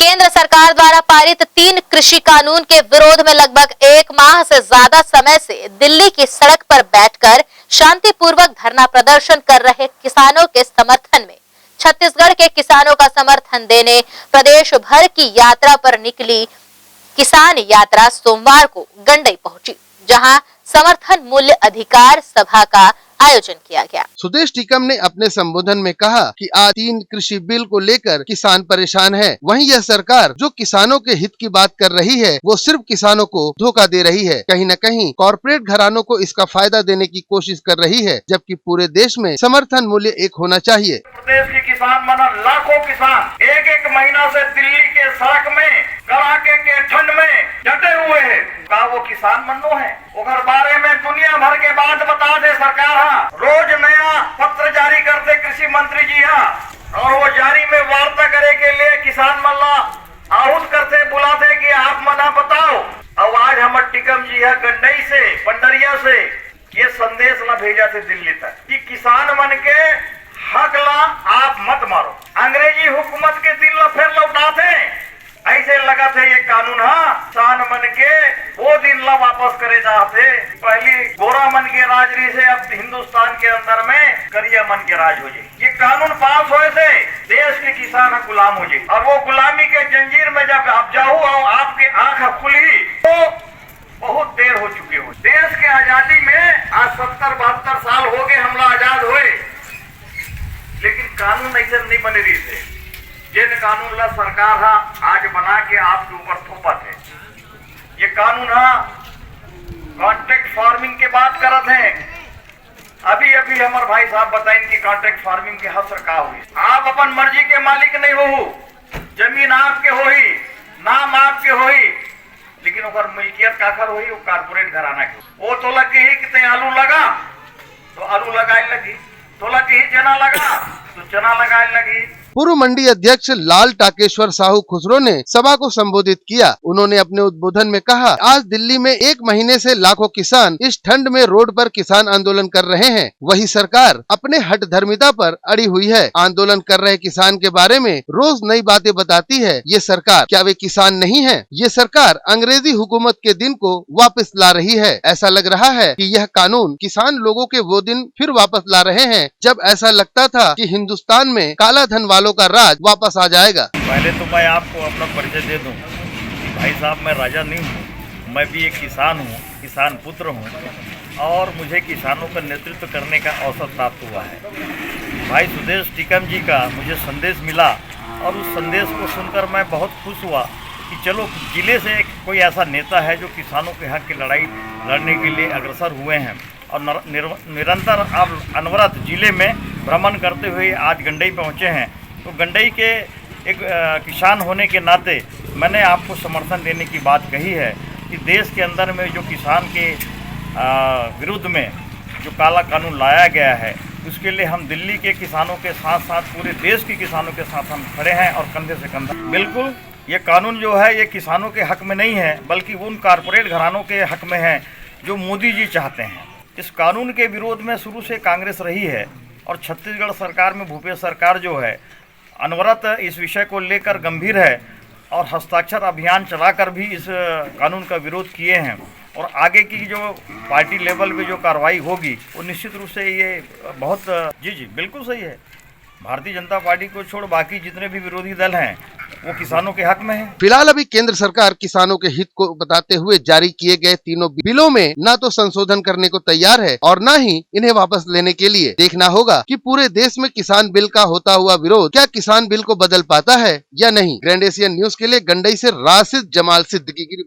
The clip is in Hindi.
केंद्र सरकार द्वारा पारित 3 कृषि कानून के विरोध में लगभग 1 माह से ज्यादा समय से दिल्ली की सड़क पर बैठकर शांतिपूर्वक धरना प्रदर्शन कर रहे किसानों के समर्थन में छत्तीसगढ़ के किसानों का समर्थन देने प्रदेश भर की यात्रा पर निकली किसान यात्रा सोमवार को गंडई पहुंची, जहां समर्थन मूल्य अधिकार सभा का आयोजन किया गया। सुदेश टीकम ने अपने संबोधन में कहा कि आज 3 कृषि बिल को लेकर किसान परेशान है। वहीं यह सरकार जो किसानों के हित की बात कर रही है, वो सिर्फ किसानों को धोखा दे रही है। कहीं न कहीं कॉर्पोरेट घरानों को इसका फायदा देने की कोशिश कर रही है, जबकि पूरे देश में समर्थन मूल्य एक होना चाहिए। प्रदेश के किसान माना लाखों किसान एक महीना से दिल्ली के सड़क में कड़ाके के ठंड में डटे हुए हैं। का वो किसान मनो है? उधर बारे में दुनिया भर के बात बता दे सरकार रोज नया पत्र जारी करते कृषि मंत्री जी और वो जारी में वार्ता करे के लिए किसान मल्ला आहूत करते बुलाते कि आप मना बताओ। अब आज हम टीकम जी है गंडई से पंडरिया से ये संदेश ला भेजा थे दिल्ली तक कि किसान मन के हक ला आप मत मारो, अंग्रेजी हुकूमत के दिल ला फिर लौटाते। ऐसे लगा थे ये कानून किसान मन के वो दिन ला वापस करे जाते। पहली गोरा मन के राज रही से अब हिंदुस्तान के अंदर में करिया मन के राज हो जाए। ये कानून पास होए से देश के किसान गुलाम हो जाए और वो गुलामी के जंजीर में जब आप जाओ और आपकी आंख खुली तो बहुत देर हो चुके हो। देश के आजादी में आज 70-72 साल हो गए हमला आजाद हुए, लेकिन कानून ऐसे नहीं बने रही थे। जिन कानून ला सरकार आज बना के आपके ऊपर थोपत है। ये कानून कॉन्ट्रैक्ट फार्मिंग के बात करत है। अभी हमारे भाई साहब बताएं कि कॉन्ट्रैक्ट फार्मिंग के हसर का हुई। आप अपन मर्जी के मालिक नहीं हो, जमीन आपके होई, नाम आपके होई, लेकिन ओकर मिल्कियत काकर होई वो कारपोरेट घराना के। वो तो लगे ही कितने आलू लगा तो आलू लगाए लगी, तो लगे ही चना लगा तो चना लगाए लगी। पूर्व मंडी अध्यक्ष लाल टाकेश्वर साहू खुसरो ने सभा को संबोधित किया। उन्होंने अपने उद्बोधन में कहा, आज दिल्ली में 1 महीने से लाखों किसान इस ठंड में रोड पर किसान आंदोलन कर रहे हैं। वही सरकार अपने हठधर्मिता पर अड़ी हुई है। आंदोलन कर रहे किसान के बारे में रोज नई बातें बताती है। ये सरकार क्या वे किसान नहीं है? ये सरकार अंग्रेजी हुकूमत के दिन को वापस ला रही है। ऐसा लग रहा है कि यह कानून किसान लोगों के वो दिन फिर वापस ला रहे हैं जब ऐसा लगता था कि हिंदुस्तान में काला धन वालों का राज वापस आ जाएगा। पहले तो मैं आपको अपना परिचय दे दूं कि भाई साहब मैं राजा नहीं हूं, मैं भी एक किसान हूं, किसान पुत्र हूं और मुझे किसानों का नेतृत्व करने का अवसर प्राप्त हुआ है। भाई सुदेश टीकम जी का मुझे संदेश मिला और उस संदेश को सुनकर मैं बहुत खुश हुआ कि चलो जिले से कोई ऐसा नेता है जो किसानों के हक की लड़ाई लड़ने के लिए अग्रसर हुए हैं और निरंतर अब अनवरत जिले में भ्रमण करते हुए आज गंडई पहुँचे हैं। तो गंडई के एक किसान होने के नाते मैंने आपको समर्थन देने की बात कही है कि देश के अंदर में जो किसान के विरुद्ध में जो काला कानून लाया गया है उसके लिए हम दिल्ली के किसानों के साथ साथ पूरे देश के किसानों के साथ हम खड़े हैं और कंधे से कंधा। बिल्कुल ये कानून जो है ये किसानों के हक में नहीं है बल्कि उन कारपोरेट घरानों के हक में है जो मोदी जी चाहते हैं। इस कानून के विरोध में शुरू से कांग्रेस रही है और छत्तीसगढ़ सरकार में भूपेश सरकार जो है अनवरत इस विषय को लेकर गंभीर है और हस्ताक्षर अभियान चलाकर भी इस कानून का विरोध किए हैं और आगे की जो पार्टी लेवल पे जो कार्रवाई होगी वो निश्चित रूप से ये बहुत जी बिल्कुल सही है। भारतीय जनता पार्टी को छोड़ बाकी जितने भी विरोधी दल हैं वो किसानों के हक में है। फिलहाल अभी केंद्र सरकार किसानों के हित को बताते हुए जारी किए गए तीनों बिलों में न तो संशोधन करने को तैयार है और न ही इन्हें वापस लेने के लिए। देखना होगा कि पूरे देश में किसान बिल का होता हुआ विरोध क्या किसान बिल को बदल पाता है या नहीं। ग्रैंड एशियन न्यूज के लिए गंडई से राशिद जमाल सिद्दीकी की रिपोर्ट।